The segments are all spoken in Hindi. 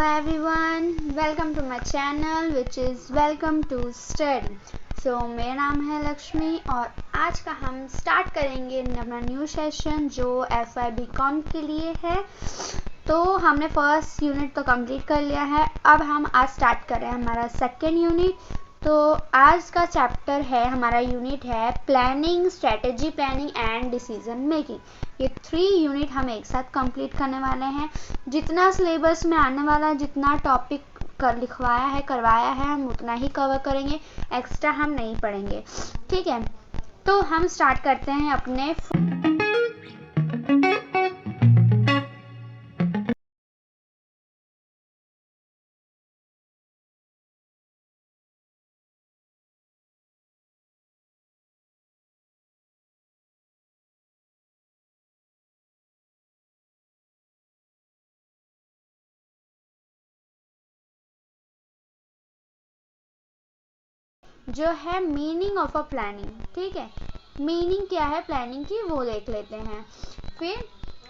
everyone, welcome to my channel which is welcome to study. So मेरा नाम है लक्ष्मी और आज का हम स्टार्ट करेंगे अपना न्यू सेशन जो FYB कॉम के लिए है। तो हमने फर्स्ट यूनिट तो कंप्लीट कर लिया है। अब हम आज स्टार्ट कर रहे हैं हमारा सेकेंड यूनिट। तो आज का चैप्टर है, हमारा यूनिट है planning, strategy planning and decision making. ये 3 यूनिट हम एक साथ कंप्लीट करने वाले हैं। जितना सिलेबस में आने वाला है, जितना टॉपिक लिखवाया है, करवाया है, हम उतना ही कवर करेंगे, एक्स्ट्रा हम नहीं पढ़ेंगे। ठीक है, तो हम स्टार्ट करते हैं अपने जो है मीनिंग ऑफ अ प्लानिंग। ठीक है, मीनिंग क्या है प्लानिंग की वो देख लेते हैं। फिर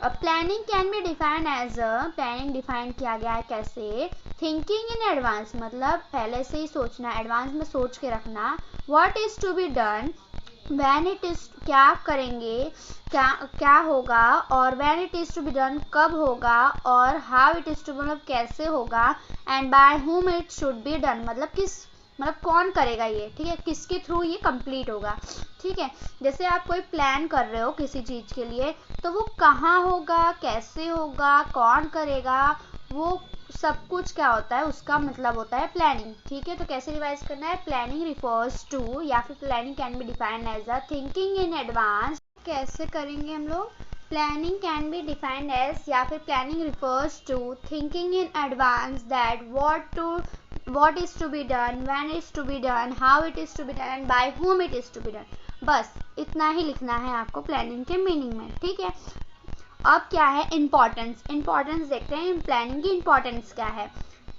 planning can be defined as planning define किया गया है कैसे, थिंकिंग इन एडवांस, मतलब पहले से ही सोचना, एडवांस में सोच के रखना। What is to be done, when it is, क्या करेंगे, क्या होगा, और when it is to be done, कब होगा, और हाउ इट इज टू, मतलब कैसे होगा, and by whom it should be done, मतलब कौन करेगा ये। ठीक है, किसके थ्रू ये कंप्लीट होगा। ठीक है, जैसे आप कोई प्लान कर रहे हो किसी चीज़ के लिए, तो वो कहाँ होगा, कैसे होगा, कौन करेगा, वो सब कुछ क्या होता है, उसका मतलब होता है प्लानिंग। ठीक है, तो कैसे रिवाइज करना है, प्लानिंग रिफर्स टू, या फिर planning can be defined as a thinking in advance. कैसे करेंगे हम लोग, planning can be defined as, या फिर planning refers to thinking in advance that what is to be done, when is to be done, how it is to be done, and by whom it is to be done। बस इतना ही लिखना है आपको प्लानिंग के मीनिंग में। ठीक है, अब क्या है इम्पोर्टेंस देखते हैं प्लानिंग की इम्पोर्टेंस क्या है।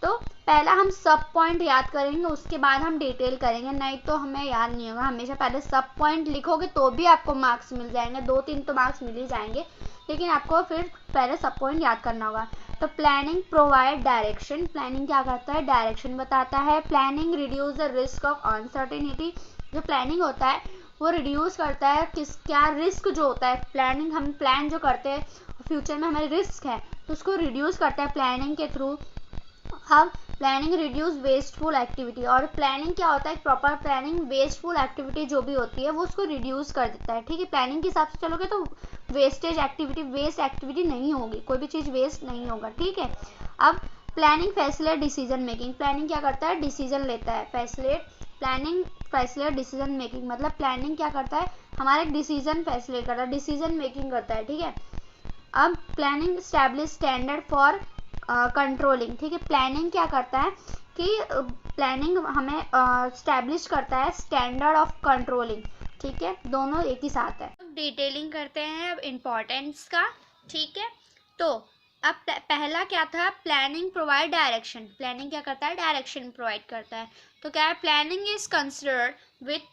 तो पहला हम सब पॉइंट याद करेंगे, उसके बाद हम डिटेल करेंगे, नहीं तो हमें याद नहीं होगा। हमेशा पहले सब पॉइंट लिखोगे तो भी आपको मार्क्स मिल जाएंगे, 2-3 तो मार्क्स मिल ही जाएंगे, लेकिन आपको फिर पहले सब पॉइंट याद करना होगा। तो प्लानिंग प्रोवाइड डायरेक्शन, प्लानिंग क्या करता है, डायरेक्शन बताता है। Planning reduce the risk of uncertainty, जो प्लानिंग होता है वो रिड्यूस करता है क्या रिस्क जो होता है, प्लानिंग हम प्लान जो करते हैं फ्यूचर में हमारे रिस्क है तो उसको रिड्यूस करता है प्लानिंग के थ्रू। अब प्लानिंग रिड्यूस वेस्टफुल एक्टिविटी, और प्लानिंग क्या होता है, प्रॉपर प्लानिंग वेस्टफुल एक्टिविटी जो भी होती है वो उसको रिड्यूस कर देता है। ठीक है, प्लानिंग के हिसाब से चलोगे तो वेस्ट एक्टिविटी नहीं होगी, कोई भी चीज़ वेस्ट नहीं होगा। ठीक है, अब planning facilitate decision making, planning क्या करता है, डिसीजन लेता है। प्लानिंग फैसिलिटेट डिसीजन मेकिंग, मतलब प्लानिंग क्या करता है, हमारा एक डिसीजन फैसिलिटेट करता है, डिसीजन मेकिंग करता है। ठीक है, अब planning establish standard for controlling. ठीक है, प्लानिंग क्या करता है कि प्लानिंग हमें स्टैब्लिश करता है स्टैंडर्ड ऑफ कंट्रोलिंग। ठीक है, दोनों एक ही साथ है। डिटेलिंग करते हैं अब इम्पोर्टेंस का। ठीक है, तो अब पहला क्या था, प्लानिंग प्रोवाइड डायरेक्शन, प्लानिंग क्या करता है, डायरेक्शन प्रोवाइड करता है। तो क्या है, planning is considered with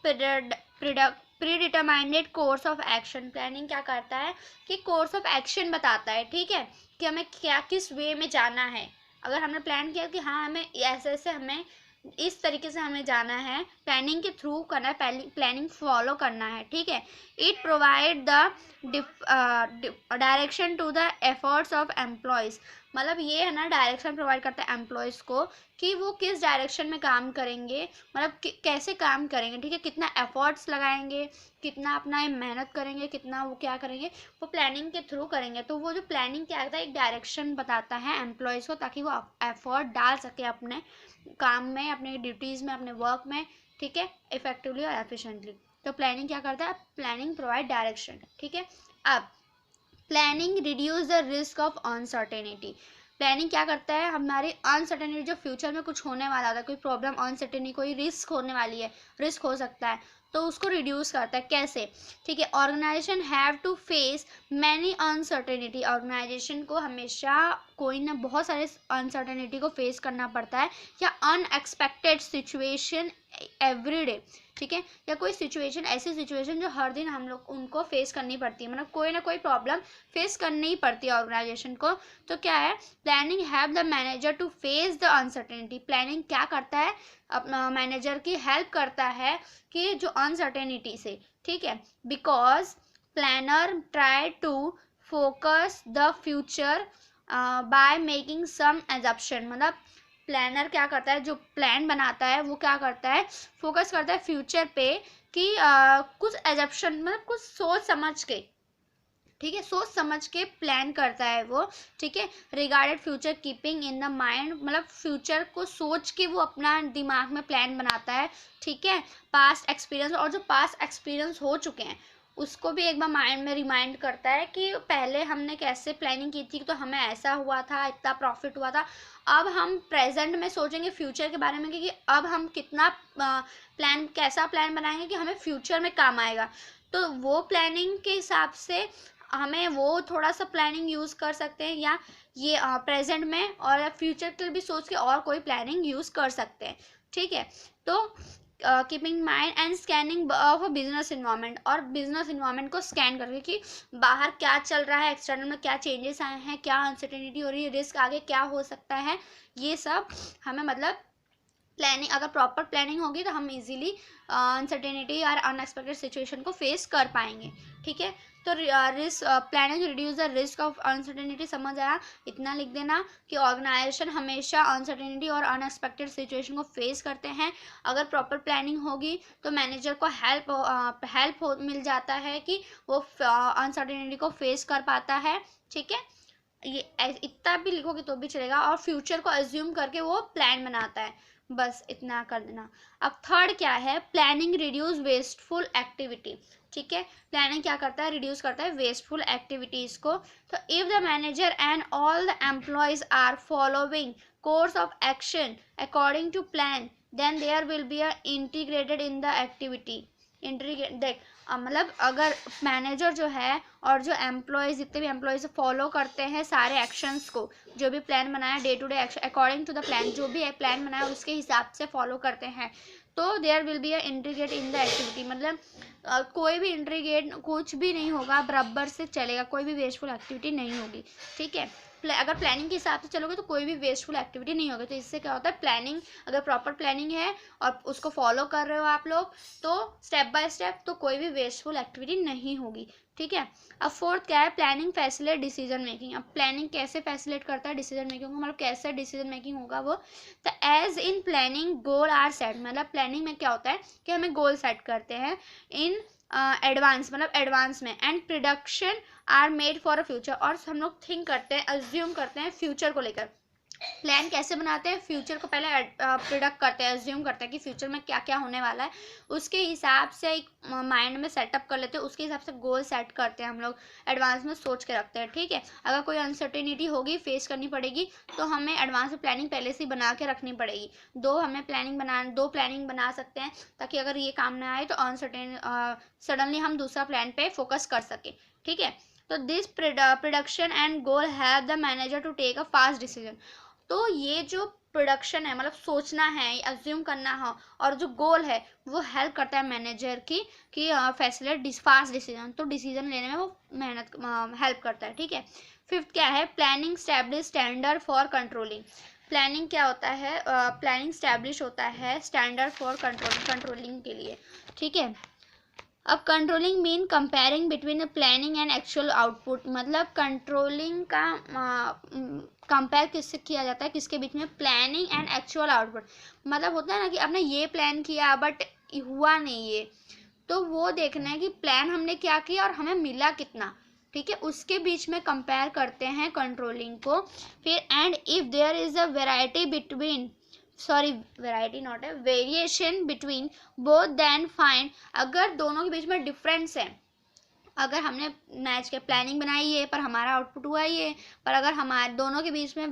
predetermined course of action, planning क्या करता है कि कोर्स ऑफ एक्शन बताता है। ठीक है, कि हमें क्या किस वे में जाना है। अगर हमने प्लान किया कि हाँ हमें ऐसे हमें इस तरीके से हमें जाना है, प्लानिंग के थ्रू करना है, प्लानिंग फॉलो करना है। ठीक है, it provide the direction to the efforts of employees, मतलब ये है ना, डायरेक्शन प्रोवाइड करता है एम्प्लॉयज़ को कि वो किस डायरेक्शन में काम करेंगे, मतलब कैसे काम करेंगे। ठीक है, कितना एफर्ट्स लगाएंगे, कितना अपना मेहनत करेंगे, कितना वो क्या करेंगे, वो प्लानिंग के थ्रू करेंगे। तो वो जो प्लानिंग क्या करता है, एक डायरेक्शन बताता है एम्प्लॉयज़ को, ताकि वो एफर्ट डाल सके अपने काम में, अपने ड्यूटीज़ में, अपने वर्क में। ठीक है, इफेक्टिवली और एफिशिएंटली। तो प्लानिंग क्या करता है, प्लानिंग प्रोवाइड डायरेक्शन। ठीक है, अब planning reduce the risk of uncertainty, planning क्या करता है, हमारी अनसर्टेनिटी जो फ्यूचर में कुछ होने वाला था, कोई प्रॉब्लम, अनसर्टेनिटी, कोई रिस्क होने वाली है, रिस्क हो सकता है, तो उसको रिड्यूस करता है। कैसे, ठीक है, organisation have to face many uncertainty, organisation को हमेशा कोई ना बहुत सारे अनसर्टेनिटी को फेस करना पड़ता है, या अनएक्सपेक्टेड सिचुएशन एवरी डे, ठीक है, या कोई सिचुएशन, ऐसी सिचुएशन जो हर दिन हम लोग उनको फेस करनी पड़ती है, मतलब कोई ना कोई प्रॉब्लम फेस करनी ही पड़ती है ऑर्गेनाइजेशन को। तो क्या है, planning help the manager to face the uncertainty. Planning क्या करता है, अपना मैनेजर की हेल्प करता है कि जो अनसर्टेनिटी से, ठीक है, because planner try to focus the future by making some assumption. मतलब प्लानर क्या करता है, जो प्लान बनाता है वो क्या करता है, फोकस करता है फ्यूचर पे कि कुछ एजम्पशन, मतलब कुछ सोच समझ के, ठीक है, सोच समझ के प्लान करता है वो, ठीक है, regarded future keeping in the mind, मतलब फ्यूचर को सोच के वो अपना दिमाग में प्लान बनाता है, ठीक है, पास्ट एक्सपीरियंस, और जो पास्ट एक्सपीरियंस हो चुके हैं उसको भी एक बार माइंड में रिमाइंड करता है कि पहले हमने कैसे प्लानिंग की थी, तो हमें ऐसा हुआ था, इतना प्रॉफिट हुआ था। अब हम प्रेजेंट में सोचेंगे फ्यूचर के बारे में कि अब हम कितना प्लान, कैसा प्लान बनाएंगे कि हमें फ्यूचर में काम आएगा। तो वो प्लानिंग के हिसाब से हमें वो थोड़ा सा प्लानिंग यूज़ कर सकते हैं, या ये प्रेजेंट में और फ्यूचर के लिए भी सोच के और कोई प्लानिंग यूज़ कर सकते हैं, ठीक है। तो keeping mind and scanning of a business environment, और बिजनेस इन्वायरमेंट को स्कैन करके कि बाहर क्या चल रहा है, एक्सटर्नल में क्या चेंजेस आए हैं, क्या अनसर्टेनिटी हो रही है, रिस्क आगे क्या हो सकता है, ये सब हमें, मतलब प्लानिंग, अगर प्रॉपर प्लानिंग होगी तो हम इजीली अनसर्टेनिटी और अनएक्सपेक्टेड सिचुएशन को फेस कर पाएंगे, ठीक है। तो risk planning reduce the risk of uncertainty, समझ आया, इतना लिख देना कि ऑर्गेनाइजेशन हमेशा अनसर्टेनिटी और अनएक्सपेक्टेड सिचुएशन को फेस करते हैं। अगर प्रॉपर प्लानिंग होगी तो मैनेजर को हेल्प मिल जाता है कि वो अनसर्टेनिटी को फेस कर पाता है, ठीक है। ये इतना भी लिखोगे तो भी चलेगा, और फ्यूचर को अज्यूम करके वो प्लान बनाता है, बस इतना कर देना। अब थर्ड क्या है, प्लानिंग रिड्यूस वेस्टफुल एक्टिविटी, ठीक है, प्लानिंग क्या करता है, रिड्यूस करता है वेस्टफुल एक्टिविटीज को। तो if the manager and all the employees are following course of action according to plan, then there will be a integrated in the activity. देख, मतलब अगर मैनेजर जो है और जो एम्प्लॉयज़, जितने भी एम्प्लॉयज़ फॉलो करते हैं सारे एक्शंस को, जो भी प्लान बनाया day to day action according to the plan, जो भी प्लान बनाया उसके हिसाब से फॉलो करते हैं, तो there will be a integrate in the activity. मतलब कोई भी इंटीग्रेट कुछ भी नहीं होगा, बराबर से चलेगा, कोई भी वेस्टफुल एक्टिविटी नहीं होगी, ठीक है। अगर प्लानिंग के हिसाब से चलोगे तो कोई भी वेस्टफुल एक्टिविटी नहीं होगी। तो इससे क्या होता है, प्लानिंग, अगर प्रॉपर प्लानिंग है और उसको फॉलो कर रहे हो आप लोग, तो स्टेप बाय स्टेप तो कोई भी वेस्टफुल एक्टिविटी नहीं होगी, ठीक है। अब फोर्थ क्या है, प्लानिंग फैसिलिटेट डिसीजन मेकिंग। अब प्लानिंग कैसे फैसिलिटेट करता है डिसीजन मेकिंग को, मतलब कैसे डिसीजन मेकिंग होगा वो, तो as in planning goal are set. मतलब प्लानिंग में क्या होता है कि हमें गोल सेट करते हैं इन एडवांस, मतलब एडवांस में, and production are made for a future, और हम लोग थिंक करते हैं, अज्यूम करते हैं फ्यूचर को लेकर। प्लान कैसे बनाते हैं, फ्यूचर को पहले प्रिडिक्ट करते हैं, अज्यूम करते हैं कि फ्यूचर में क्या क्या होने वाला है, उसके हिसाब से एक माइंड में सेटअप कर लेते हैं, उसके हिसाब से गोल सेट करते हैं, हम लोग एडवांस में सोच के रखते हैं, ठीक है। अगर कोई अनसर्टेनिटी होगी, फेस करनी पड़ेगी, तो हमें एडवांस में प्लानिंग पहले से ही बना के रखनी पड़ेगी। दो प्लानिंग बना सकते हैं, ताकि अगर ये काम ना आए तो अनसर्टेन सडनली हम दूसरा प्लान पे फोकस कर सके, ठीक है। तो this production and goal have the manager to take a fast decision. तो ये जो प्रोडक्शन है, मतलब सोचना है, अज्यूम करना है, और जो गोल है वो हेल्प करता है मैनेजर की कि फैसिलिटेट फास्ट डिसीजन, तो डिसीजन लेने में वो मेहनत हेल्प करता है, ठीक है। फिफ्थ क्या है, planning establish standard for controlling. Planning क्या होता है, प्लानिंग स्टैब्लिश होता है स्टैंडर्ड फॉर कंट्रोलिंग के लिए, ठीक है। अब controlling mean comparing between planning and actual output. मतलब कंट्रोलिंग का कंपेयर किससे किया जाता है, किसके बीच में, प्लानिंग एंड एक्चुअल आउटपुट। मतलब होता है ना कि आपने ये प्लान किया बट हुआ नहीं ये, तो वो देखना है कि प्लान हमने क्या किया और हमें मिला कितना, ठीक है, उसके बीच में कंपेयर करते हैं कंट्रोलिंग को। फिर and if there is a variation between both, then find. अगर दोनों के बीच में डिफरेंस है, अगर हमने मैच के प्लानिंग बनाई है पर हमारा आउटपुट हुआ ये, पर अगर हमारे दोनों के बीच में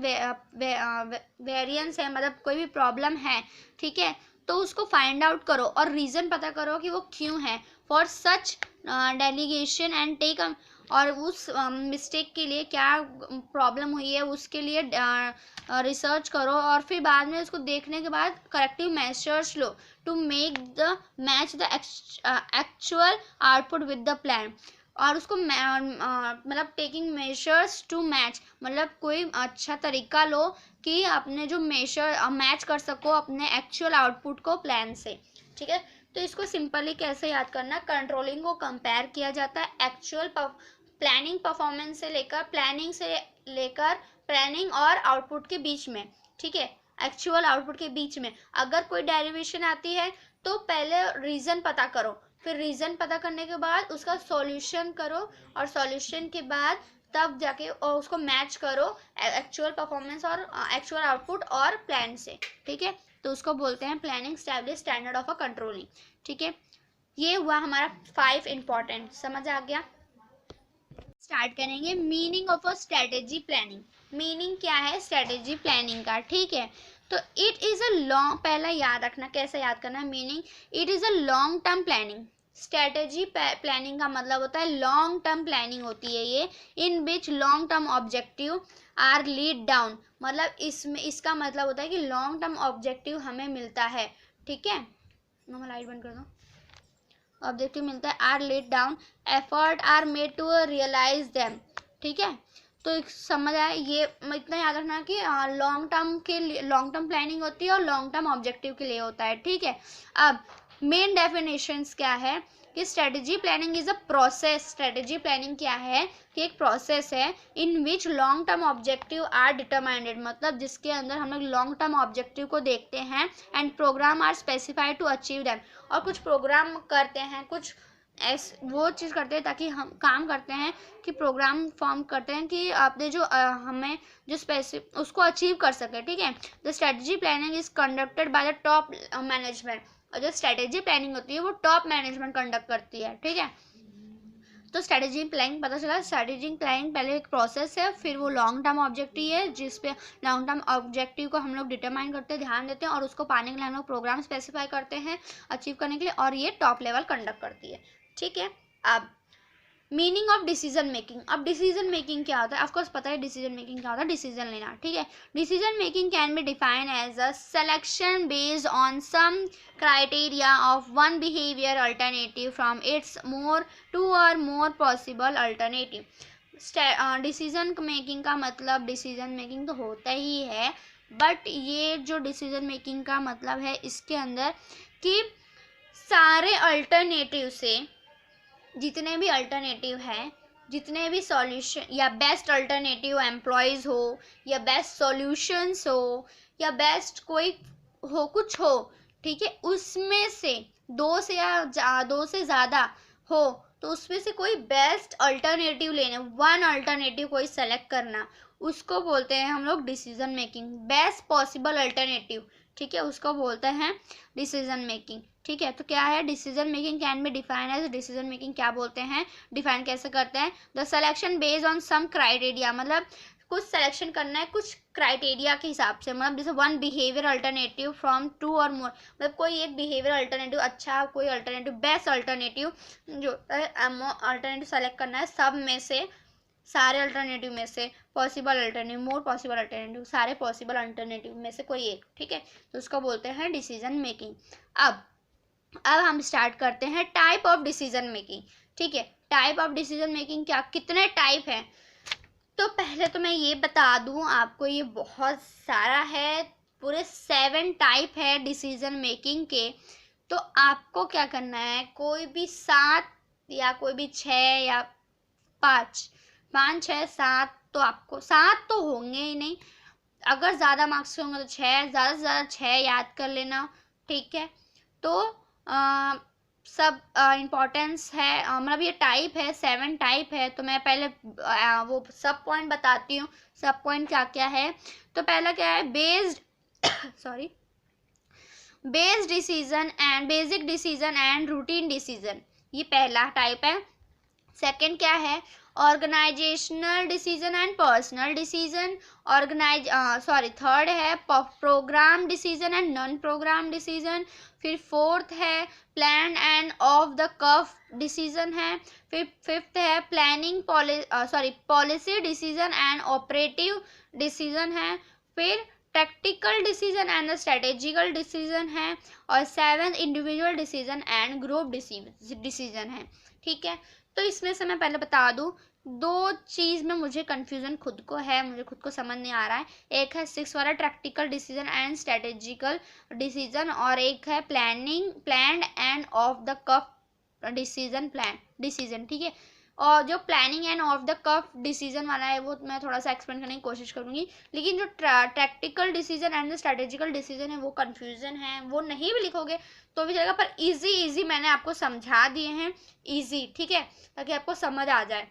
वेरिएंस है, मतलब कोई भी प्रॉब्लम है, ठीक है, तो उसको फाइंड आउट करो और रीज़न पता करो कि वो क्यों है, for such delegation and take और उस मिस्टेक के लिए क्या प्रॉब्लम हुई है उसके लिए रिसर्च करो, और फिर बाद में उसको देखने के बाद करेक्टिव मेजर्स लो to make the match the actual output with the plan. और उसको मतलब टेकिंग मेजर्स टू मैच, मतलब कोई अच्छा तरीका लो कि अपने जो मेजर मैच कर सको अपने एक्चुअल आउटपुट को प्लान से, ठीक है। तो इसको सिंपली कैसे याद करना, कंट्रोलिंग को कंपेयर किया जाता है एक्चुअल प्लानिंग परफॉर्मेंस से लेकर प्लानिंग और आउटपुट के बीच में, ठीक है, एक्चुअल आउटपुट के बीच में। अगर कोई डेरिवेशन आती है तो पहले रीज़न पता करो, फिर रीज़न पता करने के बाद उसका सॉल्यूशन करो, और सॉल्यूशन के बाद तब जाके और उसको मैच करो एक्चुअल परफॉर्मेंस और एक्चुअल आउटपुट और प्लान से, ठीक है। तो उसको बोलते हैं planning establish standard of a controlling, ठीक है। ये हुआ हमारा 5 इंपॉर्टेंट, समझ आ गया। स्टार्ट करेंगे meaning of a strategy planning. Meaning क्या है स्ट्रेटेजी प्लानिंग का, ठीक है। तो इट इज़ अ लॉन्ग, पहला याद रखना कैसे याद करना है meaning, it is a long term planning. Strategy planning का मतलब होता है लॉन्ग टर्म प्लानिंग होती है ये, in which long term objective are lead down, मतलब इसमें इसका मतलब होता है कि लॉन्ग टर्म ऑब्जेक्टिव हमें मिलता है, ठीक है। मैं लाइट बंद कर दूँ। ऑब्जेक्टिव मिलता है, are let down, effort are made to realise them, ठीक है। तो समझ आया, ये इतना याद रखना कि लॉन्ग टर्म के लिए लॉन्ग टर्म प्लानिंग होती है और लॉन्ग टर्म ऑब्जेक्टिव के लिए होता है, ठीक है। अब मेन डेफिनेशंस क्या है कि strategy planning is a process. Strategy planning क्या है कि एक प्रोसेस है इन which long term objective are डिटरमाइंडेड, मतलब जिसके अंदर हम लोग लॉन्ग टर्म ऑब्जेक्टिव को देखते हैं, and programme are specified to achieve them, और कुछ प्रोग्राम करते हैं, कुछ वो चीज़ करते हैं ताकि हम काम करते हैं कि प्रोग्राम फॉर्म करते हैं कि आपने जो हमें जो स्पेसिफिक उसको अचीव कर सके, ठीक है। The strategy planning is conducted by the top management, और जो स्ट्रेटेजी प्लानिंग होती है वो टॉप मैनेजमेंट कंडक्ट करती है, ठीक है। तो स्ट्रेटेजी प्लानिंग पता चला, स्ट्रेटेजी प्लानिंग पहले एक प्रोसेस है, फिर वो लॉन्ग टर्म ऑब्जेक्टिव है जिस पे लॉन्ग टर्म ऑब्जेक्टिव को हम लोग डिटरमाइन करते हैं, ध्यान देते हैं, और उसको पाने के लिए हम लोग प्रोग्राम स्पेसिफाई करते हैं अचीव करने के लिए, और ये टॉप लेवल कंडक्ट करती है, ठीक है। अब मीनिंग ऑफ डिसीजन मेकिंग, अब डिसीजन मेकिंग क्या होता है, ऑफकोर्स पता है डिसीजन मेकिंग क्या होता है, डिसीजन लेना, ठीक है। Decision making can be define as a selection based on some criteria of one behavior alternative from its more two or more possible alternative। Decision making का मतलब, डिसीजन मेकिंग तो होता ही है, बट ये जो डिसीजन मेकिंग का मतलब है इसके अंदर कि सारे अल्टरनेटिव से जितने भी अल्टरनेटिव हैं, जितने भी सॉल्यूशन या बेस्ट अल्टरनेटिव एम्प्लॉयज़ हो या बेस्ट सॉल्यूशंस हो या बेस्ट कोई हो कुछ हो, ठीक है, उसमें से दो से ज़्यादा हो तो उसमें से कोई बेस्ट अल्टरनेटिव लेना, वन अल्टरनेटिव कोई सेलेक्ट करना, उसको बोलते हैं हम लोग decision making. Best possible alternative, ठीक है, उसको बोलते हैं डिसीजन मेकिंग, ठीक है। तो क्या है decision making can be define as, decision making क्या बोलते हैं, डिफाइन कैसे करते हैं, the selection based on some criteria, मतलब कुछ सिलेक्शन करना है कुछ क्राइटेरिया के हिसाब से, मतलब जैसे one behaviour alternative from two or more, मतलब कोई एक बिहेवियर अल्टरनेटिव अच्छा, कोई अल्टरनेटिव बेस्ट अल्टरनेटिव, जो अल्टरनेटिव सेलेक्ट करना है सब में से, सारे अल्टरनेटिव में से, possible alternative, more possible alternative, सारे पॉसिबल अल्टरनेटिव में से कोई एक, ठीक है। तो उसको बोलते हैं डिसीजन मेकिंग। अब हम स्टार्ट करते हैं टाइप ऑफ डिसीजन मेकिंग, ठीक है। टाइप ऑफ डिसीजन मेकिंग क्या, कितने टाइप हैं, तो पहले तो मैं ये बता दूं आपको, ये बहुत सारा है, पूरे 7 टाइप है डिसीजन मेकिंग के। तो आपको क्या करना है, कोई भी 7 या कोई भी 6 या 5 6 7, तो आपको 7 तो होंगे ही नहीं, अगर ज़्यादा मार्क्स होंगे तो 6, ज़्यादा से ज़्यादा 6 याद कर लेना, ठीक है। तो सब इम्पोर्टेंस है, मतलब ये टाइप है, 7 टाइप है। तो मैं पहले वो सब पॉइंट बताती हूँ, सब पॉइंट क्या क्या है। तो पहला क्या है, based based decision and basic decision and routine decision, ये पहला टाइप है। सेकंड क्या है, organisational decision and personal decision. Third है programme decision and non programme decision. फिर फोर्थ है plan and off the cuff decision है। फिर फिफ्थ है planning policy decision and operative decision है। फिर tactical decision and strategical decision है। और seventh individual decision and group decision है। ठीक है, तो इसमें से मैं पहले बता दूं, दो चीज़ में मुझे कंफ्यूजन खुद को है, मुझे खुद को समझ नहीं आ रहा है। एक है 6 वाला tactical decision and strategical decision, और एक है planned and off the cuff decision. ठीक है, और जो planning and off the cuff decision वाला है वो मैं थोड़ा सा एक्सप्लेन करने की कोशिश करूंगी, लेकिन जो tactical decision and strategical decision है वो कंफ्यूजन है, वो नहीं भी लिखोगे तो भी चलेगा, पर इजी मैंने आपको समझा दिए हैं इजी, ठीक है, ताकि आपको समझ आ जाए।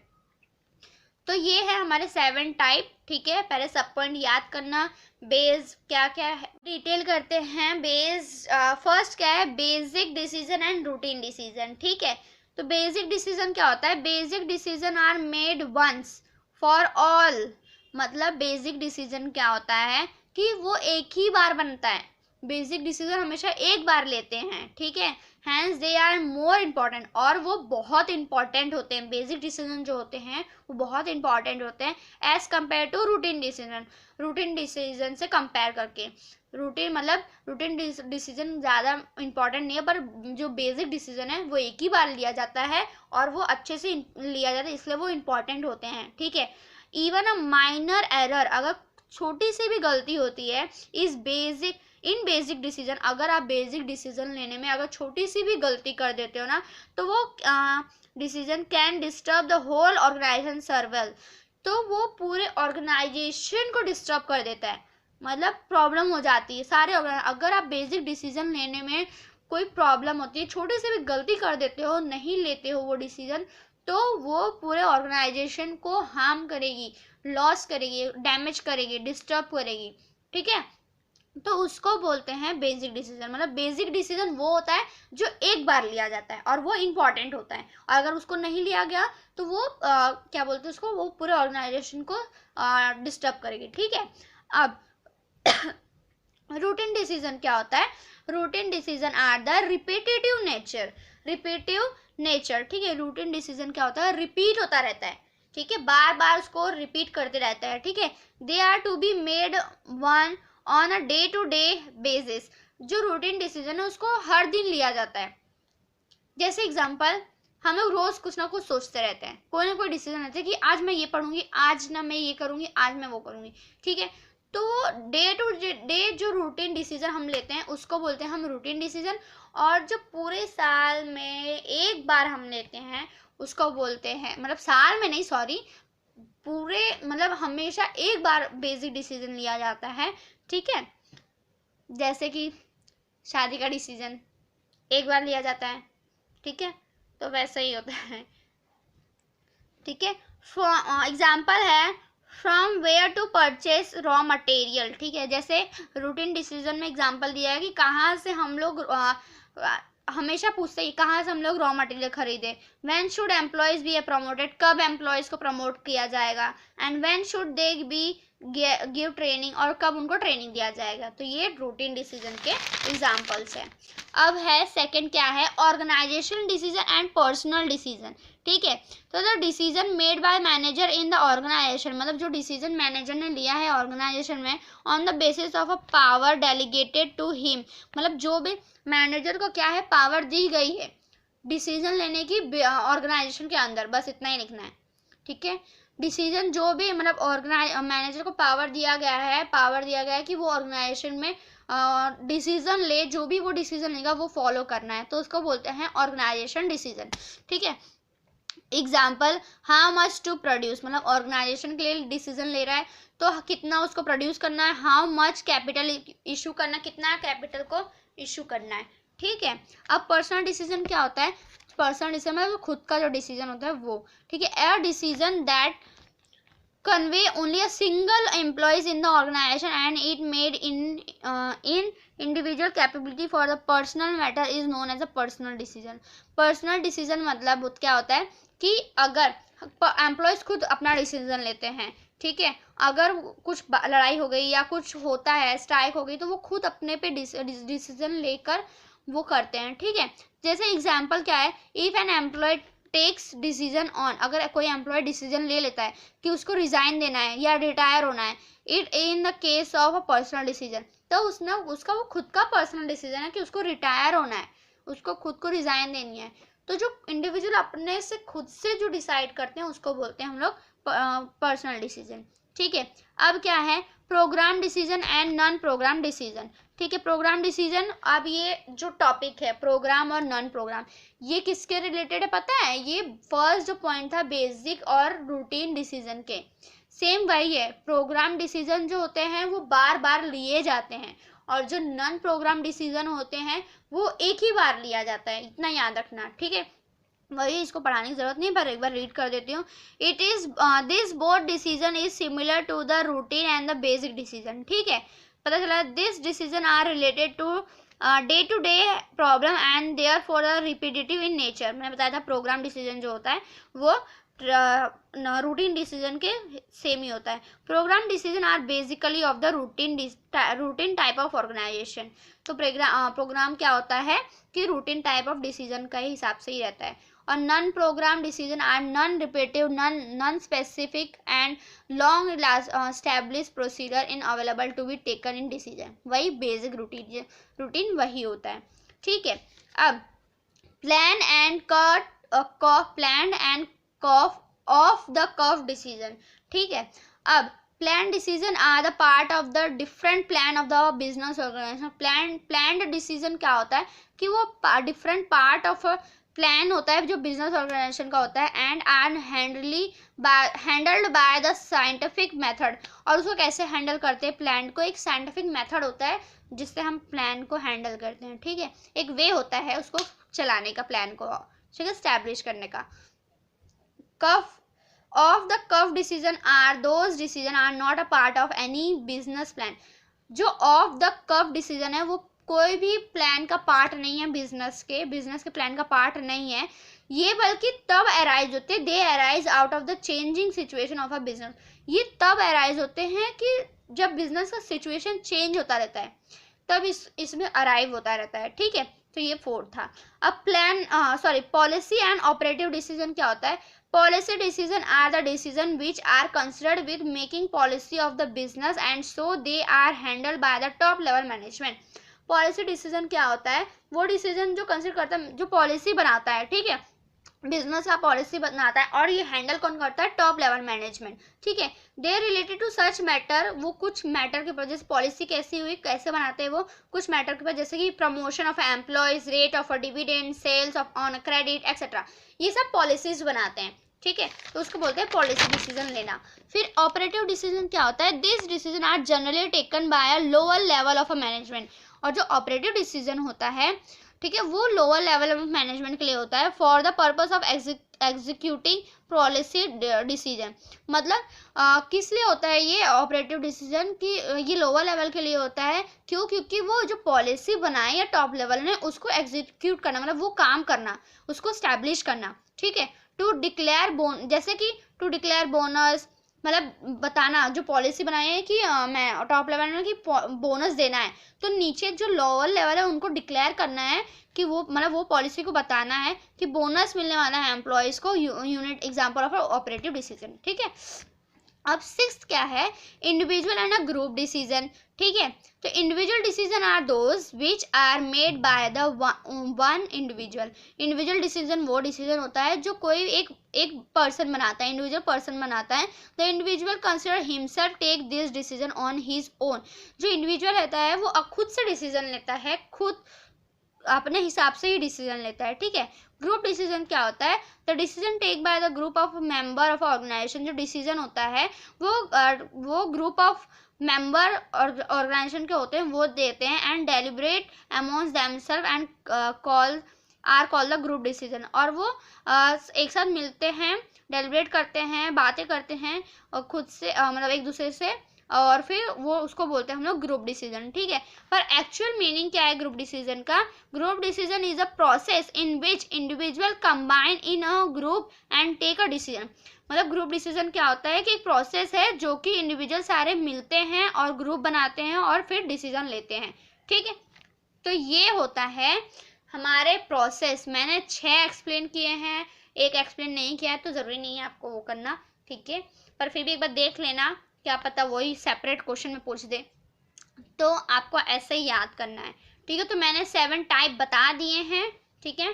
तो ये है हमारे 7 टाइप। ठीक है, पहले सब पॉइंट याद करना। बेस क्या क्या है डिटेल करते हैं। बेस फर्स्ट क्या है, basic decision and routine decision. ठीक है, तो बेसिक डिसीजन क्या होता है, basic decision are made once for all. मतलब बेसिक डिसीजन क्या होता है कि वो एक ही बार बनता है, बेसिक डिसीजन हमेशा एक बार लेते हैं। ठीक है, hence they are more important, और वो बहुत इंपॉर्टेंट होते हैं। बेसिक डिसीजन जो होते हैं वो बहुत इंपॉर्टेंट होते हैं as compare to routine decision, routine decision से कंपेयर करके। रूटीन डिसीजन ज़्यादा इंपॉर्टेंट नहीं है, पर जो बेसिक डिसीजन है वो एक ही बार लिया जाता है और वो अच्छे से लिया जाता है, इसलिए वो इंपॉर्टेंट होते हैं। ठीक है, इवन अ माइनर एरर, अगर छोटी सी भी गलती होती है इन बेसिक डिसीजन, अगर आप बेसिक डिसीजन लेने में अगर छोटी सी भी गलती कर देते हो ना, तो वो decision can disturb the whole organisation survival, तो वो पूरे ऑर्गेनाइजेशन को डिस्टर्ब कर देता है, मतलब प्रॉब्लम हो जाती है सारे अगर आप बेसिक डिसीजन लेने में कोई प्रॉब्लम होती है, छोटी सी भी गलती कर देते हो, नहीं लेते हो वो डिसीजन, तो वो पूरे ऑर्गेनाइजेशन को हार्म करेगी, लॉस करेगी, डैमेज करेगी, डिस्टर्ब करेगी। ठीक है, तो उसको बोलते हैं बेसिक डिसीजन। मतलब बेसिक डिसीजन वो होता है जो एक बार लिया जाता है और वो इम्पॉर्टेंट होता है, और अगर उसको नहीं लिया गया तो वो क्या बोलते हैं उसको, वो पूरे ऑर्गेनाइजेशन को डिस्टर्ब करेगी। ठीक है, अब रूटीन डिसीजन क्या होता है, routine decision are the repetitive nature. ठीक है, रूटीन डिसीजन क्या होता है, रिपीट होता रहता है। ठीक है, बार बार उसको रिपीट करते रहता है। ठीक है, they are to be made one on a day to day basis. जो रूटीन डिसीजन है उसको हर दिन लिया जाता है। जैसे एग्जांपल, हम लोग रोज कुछ ना कुछ सोचते रहते हैं, कोई ना कोई डिसीजन रहता है कि आज मैं ये पढ़ूंगी, आज ना मैं ये करूंगी, आज मैं वो करूंगी। ठीक है, तो डे टू डे जो रूटीन डिसीजन हम लेते हैं उसको बोलते हैं हम रूटीन डिसीजन, और जो पूरे साल में एक बार हम लेते हैं उसको बोलते हैं, मतलब साल में नहीं, सॉरी, पूरे मतलब हमेशा एक बार बेसिक डिसीजन लिया जाता है। ठीक है, जैसे कि शादी का डिसीजन एक बार लिया जाता है। ठीक है, तो वैसा ही होता है। ठीक है, एग्जाम्पल है from where to purchase raw material. ठीक है, जैसे रूटीन डिसीजन में एग्जाम्पल दिया है कि कहाँ से हम लोग हमेशा पूछते हैं कहाँ से हम लोग रॉ मटेरियल खरीदे। When should employees be promoted, कब एम्प्लॉयज को प्रमोट किया जाएगा, and when should they B give training, और कब उनको ट्रेनिंग दिया जाएगा। तो ये रूटीन डिसीजन के एग्जाम्पल्स हैं। अब है सेकंड क्या है, organisation decision and personal decision. ठीक है, तो the decision made by manager in the organisation, मतलब जो डिसीजन मैनेजर ने लिया है ऑर्गेनाइजेशन में on the basis of a power delegated to him, मतलब जो भी मैनेजर को क्या है, पावर दी गई है डिसीजन लेने की ऑर्गेनाइजेशन के अंदर, बस इतना ही लिखना है। ठीक है, डिसीजन जो भी मतलब मैनेजर को पावर दिया गया है कि वो ऑर्गेनाइजेशन में डिसीजन ले, जो भी वो डिसीजन लेगा वो फॉलो करना है, तो उसको बोलते हैं ऑर्गेनाइजेशन डिसीजन। ठीक है, example, how much to produce, मतलब ऑर्गेनाइजेशन के लिए डिसीजन ले रहा है तो कितना उसको प्रोड्यूस करना है, हाउ मच कैपिटल इशू करना, कितना कैपिटल को इशू करना है। ठीक है, अब पर्सनल डिसीजन क्या होता है, पर्सनल डिसीजन मतलब खुद का जो डिसीजन होता है वो। ठीक है, a decision that convey only a single employees in the organization and it made in individual capability for the personal matter is known as a personal decision। personal decision मतलब क्या होता है कि अगर एम्प्लॉयज खुद अपना डिसीजन लेते हैं, ठीक है। अगर कुछ लड़ाई हो गई या कुछ होता है, स्ट्राइक हो गई, तो वो खुद अपने पे डिसीजन लेकर वो करते हैं, ठीक है। जैसे एग्जांपल क्या है, if an employee takes decision on, अगर कोई एम्प्लॉय डिसीजन ले लेता है कि उसको रिजाइन देना है या रिटायर होना है, it in the case of a personal decision, तो उसका वो खुद का पर्सनल डिसीजन है कि उसको रिटायर होना है, उसको खुद को रिजाइन देनी है। तो जो इंडिविजुअल अपने से खुद से जो डिसाइड करते हैं उसको बोलते हैं हम लोग पर्सनल डिसीजन, ठीक है। अब क्या है, programme decision and non programme decision, ठीक है। प्रोग्राम डिसीजन, अब ये जो टॉपिक है प्रोग्राम और नॉन प्रोग्राम, ये किसके रिलेटेड है पता है, ये फर्स्ट जो पॉइंट था बेसिक और रूटीन डिसीजन के, सेम वही है। प्रोग्राम डिसीजन जो होते हैं वो बार बार लिए जाते हैं, और जो नॉन प्रोग्राम डिसीजन होते हैं वो एक ही बार लिया जाता है, इतना याद रखना, ठीक है। वही, इसको पढ़ाने की जरूरत नहीं, पर एक बार रीड कर देती हूँ। It is this both decision is similar to the routine and the basic decision, ठीक है। पता चला this decision are related to day to day problem and therefore repetitive in nature. मैंने बताया था प्रोग्राम डिसीजन जो होता है वो रूटीन डिसीजन के सेम ही होता है। Programme decision are basically of the routine type of organisation. तो प्रोग्राम क्या होता है कि रूटीन टाइप ऑफ डिसीजन का ही हिसाब से ही रहता है। और non programme decision are non repetitive, non specific and long established procedure in available to be taken in decision. वही बेसिक रूटीन वही होता है, ठीक है। अब plan and off the curve decision, ठीक है। अब plan decision are the part of the different plan of the business organisation. Planned decision क्या होता है कि वो डिफरेंट पार्ट ऑफ प्लान होता है जो बिजनेस ऑर्गेनाइजेशन का होता है, and are handled by the scientific method. और उसको कैसे हैंडल करते हैं प्लान को, एक साइंटिफिक मेथड होता है जिससे हम प्लान को हैंडल करते हैं, ठीक है। एक वे होता है उसको चलाने का, प्लान को, ठीक है, स्टैब्लिश करने का। Off the curve decision are those decision are not a part of any business plan. जो ऑफ द कर्व डिसीजन है वो कोई भी प्लान का पार्ट नहीं है, बिजनेस के प्लान का पार्ट नहीं है ये, बल्कि तब अराइज होते हैं, दे arise out of the changing situation of a business. ये तब अराइज होते हैं कि जब बिजनेस का सिचुएशन चेंज होता रहता है, तब इसमें अराइव होता रहता है, ठीक है। तो ये फोर्थ था। अब पॉलिसी एंड ऑपरेटिव डिसीजन क्या होता है। Policy decision are the decision which are considered with making policy of the business and so they are handled by the top level management. Policy decision क्या होता है, वो डिसीजन जो कंसिडर करता है, जो पॉलिसी बनाता है, ठीक है, बिजनेस का पॉलिसी बनाता है, और ये हैंडल कौन करता है, टॉप लेवल मैनेजमेंट, ठीक है। दे रिलेटेड टू सच मैटर, वो कुछ मैटर के ऊपर, जैसे पॉलिसी कैसी हुई, कैसे बनाते हैं वो, कुछ मैटर के ऊपर, जैसे कि promotion of employees, rate of dividend, sales of on credit etcetera, ये सब पॉलिसीज बनाते हैं, ठीक है। तो उसको बोलते हैं पॉलिसी डिसीजन लेना। फिर ऑपरेटिव डिसीजन क्या होता है, this decision are generally taken by a lower level of a management. और जो ऑपरेटिव डिसीजन होता है, ठीक है, वो लोअर लेवल ऑफ मैनेजमेंट के लिए होता है, for the purpose of executing policy decision. मतलब किस लिए होता है ये ऑपरेटिव डिसीजन, कि ये लोअर लेवल के लिए होता है, क्यों, क्योंकि वो जो पॉलिसी बनाए या टॉप लेवल ने उसको एग्जीक्यूट करना, मतलब वो काम करना, उसको स्टैब्लिश करना, ठीक है। टू डिक्लेयर जैसे कि टू डिक्लेयर बोनस, मतलब बताना, जो पॉलिसी बनाई है कि मैं टॉप लेवल में कि बोनस देना है, तो नीचे जो लोअर लेवल है उनको डिक्लेयर करना है कि वो, मतलब वो पॉलिसी को बताना है कि बोनस मिलने वाला है एम्प्लॉयज को, unit example of operative decision, ठीक है। अब सिक्स्थ क्या है, individual and a group decision, ठीक है। तो individual decision are those which are made by the one individual. Individual decision वो डिसीजन होता है जो कोई एक पर्सन बनाता है, इंडिविजुअल पर्सन बनाता है। The individual consider himself take this decision on his own. जो इंडिविजुअल रहता है वो खुद से डिसीजन लेता है, खुद अपने हिसाब से ही डिसीजन लेता है, ठीक है। ग्रुप डिसीजन क्या होता है, the decision take by the group of member of organisation. जो डिसीजन होता है वो ग्रुप ऑफ मेंबर ऑर्गेनाइजेशन के होते हैं, वो देते हैं, and deliberate amongst themselves and call the group decision. और वो एक साथ मिलते हैं, डेलिब्रेट करते हैं, बातें करते हैं, और खुद से मतलब एक दूसरे से और फिर वो उसको बोलते हैं हम लोग ग्रुप डिसीजन, ठीक है। पर एक्चुअल मीनिंग क्या है ग्रुप डिसीजन का? Group decision is a process in which individual combine in a group and take a decision. मतलब ग्रुप डिसीजन क्या होता है कि एक प्रोसेस है जो कि इंडिविजुअल सारे मिलते हैं और ग्रुप बनाते हैं और फिर डिसीजन लेते हैं, ठीक है। तो ये होता है हमारे प्रोसेस। मैंने 6 एक्सप्लेन किए हैं, एक एक्सप्लेन नहीं किया है तो ज़रूरी नहीं है आपको वो करना, ठीक है। पर फिर भी एक बार देख लेना, क्या पता वही सेपरेट क्वेश्चन में पूछ दे, तो आपको ऐसे ही याद करना है, ठीक है। तो मैंने 7 टाइप बता दिए हैं, ठीक है।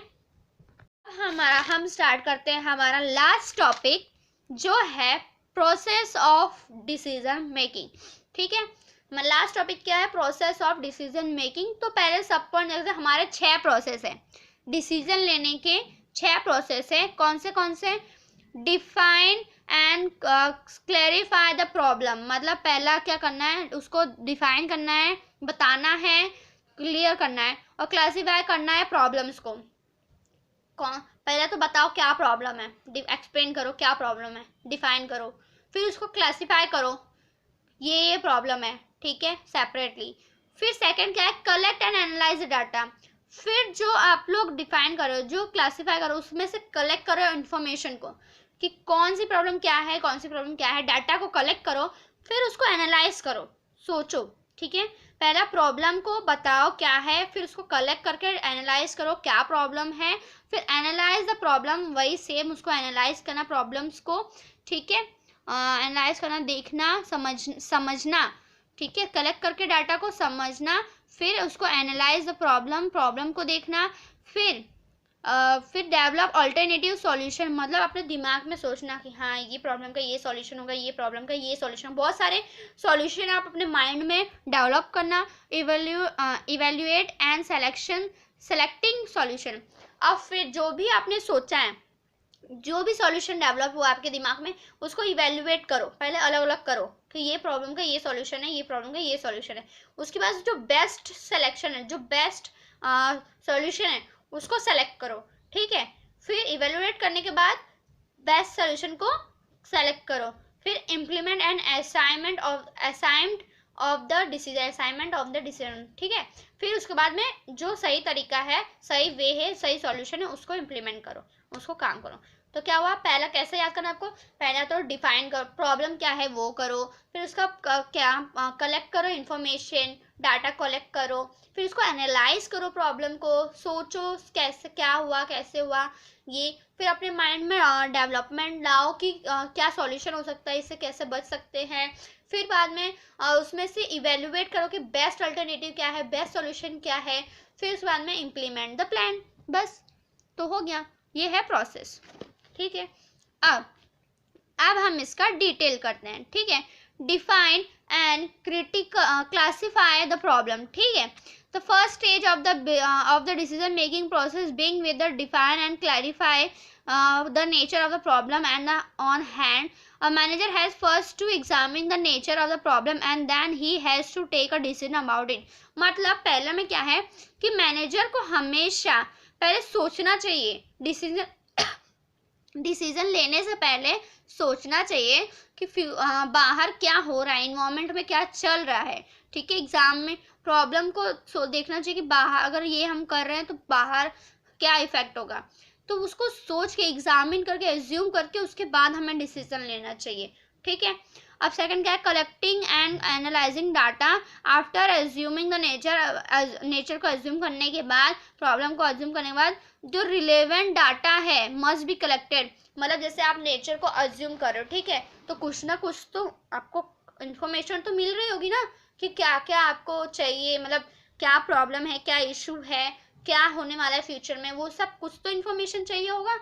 हम स्टार्ट करते हैं हमारा लास्ट टॉपिक जो है प्रोसेस ऑफ डिसीजन मेकिंग, ठीक है। लास्ट टॉपिक क्या है? Process of decision making. तो पहले सबको हमारे 6 प्रोसेस है डिसीजन लेने के, 6 प्रोसेस है। कौन से? Define and clarify the problem. मतलब पहला क्या करना है, उसको डिफाइन करना है, बताना है, क्लियर करना है, और क्लासीफाई करना है प्रॉब्लम्स को। पहले तो बताओ क्या प्रॉब्लम है, एक्सप्लेन करो क्या प्रॉब्लम है, डिफाइन करो, फिर उसको क्लासीफाई करो, ये प्रॉब्लम है, ठीक है, सेपरेटली। फिर सेकंड क्या है? Collect and analyse data. फिर जो आप लोग डिफाइन करो, जो क्लासीफाई करो, उसमें से कलेक्ट करो इन्फॉर्मेशन को कि कौन सी प्रॉब्लम क्या है, कौन सी प्रॉब्लम क्या है, डाटा को कलेक्ट करो, फिर उसको एनालाइज करो, सोचो, ठीक है। पहला प्रॉब्लम को बताओ क्या है, फिर उसको कलेक्ट करके एनालाइज करो क्या प्रॉब्लम है, फिर एनालाइज द प्रॉब्लम, वही सेम उसको एनालाइज करना प्रॉब्लम्स को, ठीक है। एनालाइज करना, देखना, समझना, ठीक है। कलेक्ट करके डाटा को समझना, फिर उसको एनालाइज द प्रॉब्लम को देखना, फिर डेवलप अल्टरनेटिव सॉल्यूशन। मतलब अपने दिमाग में सोचना कि हाँ ये प्रॉब्लम का ये सॉल्यूशन होगा, ये प्रॉब्लम का ये सॉल्यूशन, बहुत सारे सॉल्यूशन आप अपने माइंड में डेवलप करना। Evaluate and selecting solution. अब फिर जो भी आपने सोचा है, जो भी सॉल्यूशन डेवलप हुआ आपके दिमाग में, उसको इवेल्युएट करो, पहले अलग अलग करो कि ये प्रॉब्लम का ये सॉल्यूशन है, ये प्रॉब्लम का ये सॉल्यूशन है। उसके बाद जो बेस्ट सिलेक्शन है, जो बेस्ट सॉल्यूशन है, उसको सेलेक्ट करो, ठीक है। फिर इवेल्युएट करने के बाद बेस्ट सॉल्यूशन को सेलेक्ट करो, फिर implement and assignment of the decision, ठीक है। फिर उसके बाद में जो सही तरीका है, सही वे है, सही सॉल्यूशन है, उसको इम्प्लीमेंट करो, उसको काम करो। तो क्या हुआ? पहला कैसे याद करना आपको? पहला तो डिफाइन करो प्रॉब्लम क्या है, वो करो, फिर उसका क्या कलेक्ट करो इन्फॉर्मेशन, डाटा कलेक्ट करो, फिर उसको एनालाइज करो प्रॉब्लम को, सोचो कैसे क्या हुआ, कैसे हुआ ये, फिर अपने माइंड में डेवलपमेंट लाओ कि क्या सॉल्यूशन हो सकता है, इससे कैसे बच सकते हैं। फिर बाद में उसमें से इवेल्युएट करो कि बेस्ट अल्टरनेटिव क्या है, बेस्ट सॉल्यूशन क्या है, फिर उसके बाद में इम्प्लीमेंट द प्लान। बस तो हो गया, ये है प्रोसेस, ठीक है। अब हम इसका डिटेल करते हैं, ठीक है। Define and classify the problem, ठीक है। The first stage of the decision making process being with the define and clarify the nature of the problem and on hand. A manager has first to examine the nature of the problem and then he has to take a decision about it. मतलब पहले में क्या है कि मैनेजर को हमेशा पहले सोचना चाहिए, डिसीजन लेने से पहले सोचना चाहिए कि बाहर क्या हो रहा है, इन्वायरमेंट में क्या चल रहा है, ठीक है। एग्जाम में प्रॉब्लम को देखना चाहिए कि बाहर अगर ये हम कर रहे हैं तो बाहर क्या इफेक्ट होगा, तो उसको सोच के एग्जामिन करके एज्यूम करके उसके बाद हमें डिसीजन लेना चाहिए, ठीक है। अब सेकंड क्या है? Collecting and analysing data after assuming the nature को एज्यूम करने के बाद, प्रॉब्लम को एज्यूम करने के बाद जो रिलेवेंट डाटा है मस्ट बी कलेक्टेड। मतलब जैसे आप नेचर को एज्यूम कर रहे हो, ठीक है, तो कुछ ना कुछ तो आपको इन्फॉर्मेशन तो मिल रही होगी ना कि क्या क्या आपको चाहिए, मतलब क्या प्रॉब्लम है, क्या इशू है, क्या होने वाला है फ्यूचर में, वो सब कुछ तो इन्फॉर्मेशन चाहिए होगा,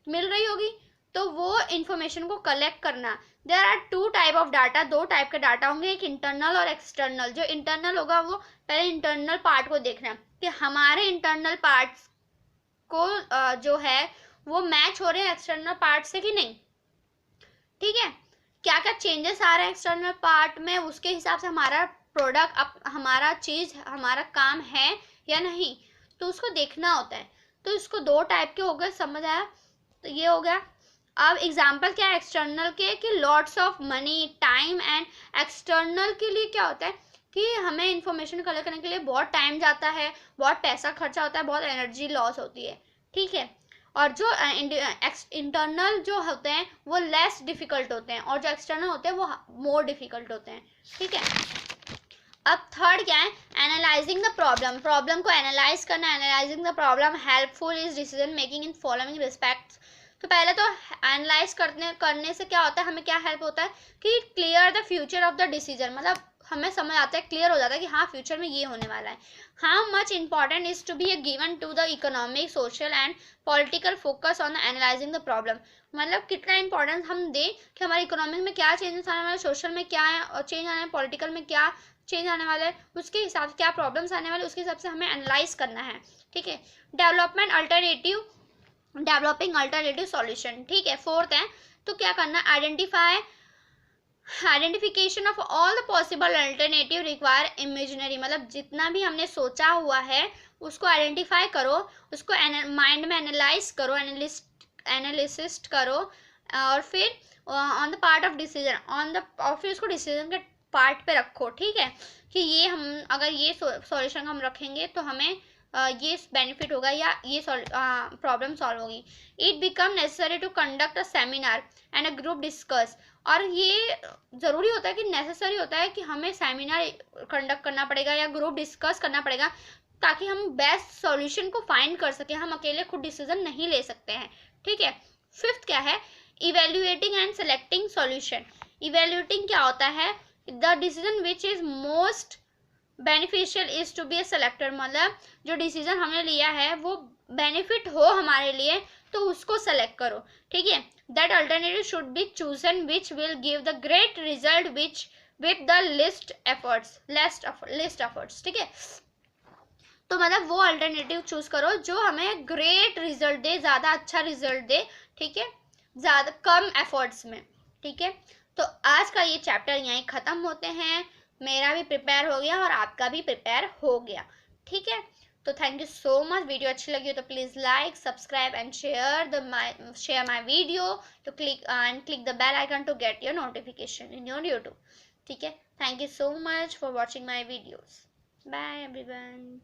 मिल रही होगी, तो वो इन्फॉर्मेशन को कलेक्ट करना। There are 2 type of data, 2 type के डाटा होंगे, एक इंटरनल और एक्सटर्नल। जो इंटरनल होगा वो पहले इंटरनल पार्ट को देखना कि हमारे इंटरनल पार्ट्स को जो है वो मैच हो रहे हैं एक्सटर्नल पार्ट से कि नहीं, ठीक है। क्या क्या चेंजेस आ रहे हैं एक्सटर्नल पार्ट में, उसके हिसाब से हमारा प्रोडक्ट, अब हमारा चीज़, हमारा काम है या नहीं, तो उसको देखना होता है। तो इसको 2 टाइप के हो गए, समझ आया? तो ये हो गया। अब एग्जाम्पल क्या है एक्सटर्नल के कि lots of money, time and external के लिए क्या होता है कि हमें इंफॉर्मेशन कलेक्ट करने के लिए बहुत टाइम जाता है, बहुत पैसा खर्चा होता है, बहुत एनर्जी लॉस होती है, ठीक है। और जो इंटरनल जो होते हैं वो लेस डिफिकल्ट होते हैं, और जो एक्सटर्नल होते हैं वो मोर डिफिकल्ट होते हैं, ठीक है। अब थर्ड क्या है, एनालाइजिंग द प्रॉब्लम, प्रॉब्लम को एनालाइज करना, analysing the problem helpful is decision making in following respects. तो पहले तो एनालाइज करने से क्या होता है, हमें क्या हेल्प होता है कि clear the future of the decision, मतलब हमें समझ आता है, क्लियर हो जाता है कि हाँ फ्यूचर में ये होने वाला है। How much important is to be given to the economic, social and political focus on analysing the problem, मतलब कितना इंपॉर्टेंस हम दें कि हमारे इकोनॉमिक में क्या चेंजेस आने वाले, सोशल में क्या चेंज आने वाले, पॉलिटिकल में क्या चेंज आने वाला है, उसके हिसाब से क्या प्रॉब्लम्स आने वाले, उसके हिसाब से हमें एनालाइज करना है, ठीक है। डेवलपिंग अल्टरनेटिव सॉल्यूशन, ठीक है। फोर्थ है तो क्या करना, identification of all the possible alternative require imaginary, मतलब जितना भी हमने सोचा हुआ है उसको आइडेंटिफाई करो, उसको माइंड में एनालाइज करो, एनालिसिस करो, और फिर on the part of decision, और फिर उसको डिसीजन के पार्ट पे रखो, ठीक है, कि ये हम अगर ये सॉल्यूशन हम रखेंगे तो हमें ये बेनिफिट होगा या ये प्रॉब्लम सॉल्व होगी। It become necessary to conduct a seminar and a group discuss, और ये ज़रूरी होता है कि नेसेसरी होता है कि हमें सेमिनार कंडक्ट करना पड़ेगा या ग्रुप डिस्कस करना पड़ेगा, ताकि हम बेस्ट सॉल्यूशन को फाइंड कर सकें, हम अकेले खुद डिसीजन नहीं ले सकते हैं, ठीक है। फिफ्थ क्या है, evaluating and selecting solution. Evaluating क्या होता है, the decision which is most beneficial is to be a selector, मतलब जो डिसीजन हमने लिया है वो बेनिफिट हो हमारे लिए तो उसको सेलेक्ट करो, ठीक है। That alternative should be chosen which will give the great result which with the list efforts, ठीक है। तो मतलब वो अल्टरनेटिव चूज करो जो हमें ग्रेट रिजल्ट दे, ज़्यादा अच्छा रिजल्ट दे, ठीक है, ज़्यादा कम एफर्ट्स में, ठीक है। तो आज का ये चैप्टर यहीं ख़त्म होते हैं, मेरा भी प्रिपेयर हो गया और आपका भी प्रिपेयर हो गया, ठीक है। तो thank you so much, video अच्छी लगी हो तो please like, subscribe and share my video, तो click the bell icon to get your notification in your YouTube, ठीक है। Thank you so much for watching my videos, bye everyone.